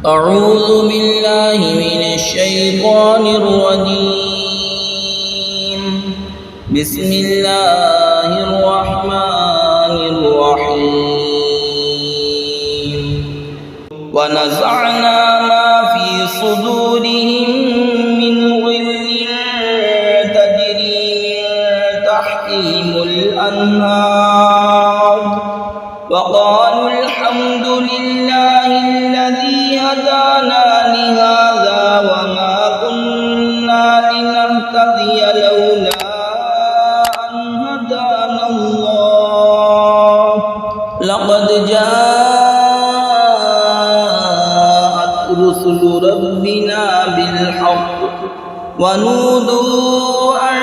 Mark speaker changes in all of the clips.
Speaker 1: अऊज़ु बिल्लाहि मिनश्शैतानिर्रजीम। बिस्मिल्लाहिर्रहमानिर्रहीम। वनज़अना मा फ़ी सुदूरिहिम मिन ग़िल्लिन तजरी मिन तहतिहिमुल अन्हार वक़ालू अल्हम्दुलिल्लाहिल्लज़ी हदाना लिहाज़ा वमा कुन्ना लिनहतदिय लौला अन हदानल्लाह लक़द जाअत रुसुलु रब्बिना बिलहक़्क़ वनूदू अन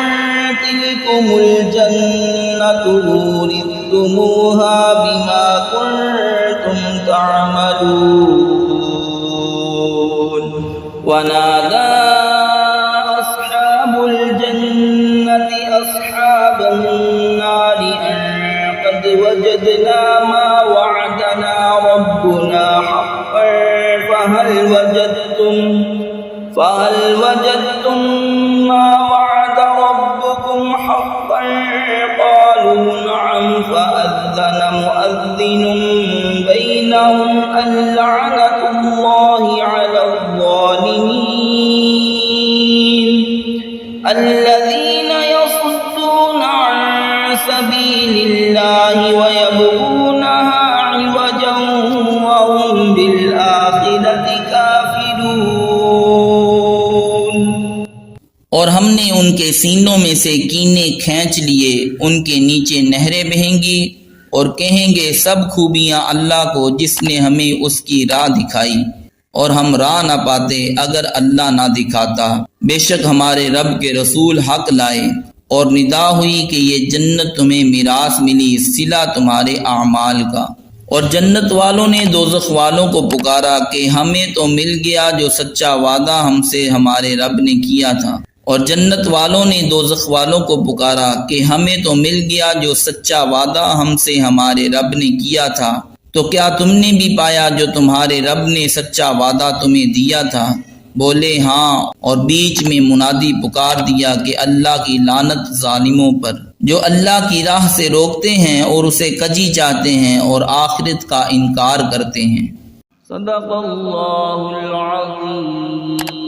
Speaker 1: तिलकुमुल जन्नतु उरिस्तुमूहा बिमा कुन्तुम तअमलून। वनादा अस्हाबुल जन्नति अस्हाबन नारि अन क़द वजदना मा वअदना रब्बुना हक़्क़न फहल वजदतुम मा वअद रब्बुकुम हक़्क़न क़ालू नअम फ़अज़्ज़न मुअज़्ज़िनुम बैनहुम अल्लअनतुल्लाहि अलज़्ज़ालिमीन अल्लज़ीना यसुद्दूना अन सबीलिल्लाहि व यबग़ूनहा इवजन व हुम बिल आखिरति काफ़िरून। और हमने उनके सीनों में से कीने खींच लिए, उनके नीचे नहरें बहेंगी और कहेंगे सब खूबियां अल्लाह को जिसने हमें उसकी राह दिखाई, और हम राह न पाते अगर अल्लाह ना दिखाता। बेशक हमारे रब के रसूल हक लाए और निदा हुई कि ये जन्नत तुम्हें मिरास मिली सिला तुम्हारे आमाल का। और जन्नत वालों ने दोज़ख वालों को पुकारा कि हमें तो मिल गया जो सच्चा वादा हमसे हमारे रब ने किया था। और जन्नत वालों ने दोज़ख वालों को पुकारा कि हमें तो मिल गया जो सच्चा वादा हमसे हमारे रब ने किया था। तो क्या तुमने भी पाया जो तुम्हारे रब ने सच्चा वादा तुम्हें दिया था? बोले हाँ, और बीच में मुनादी पुकार दिया कि अल्लाह की लानत जालिमों पर जो अल्लाह की राह से रोकते हैं और उसे कजी चाहते हैं और आखिरत का इनकार करते हैं। सदक़ल्लाहुल अज़ीम।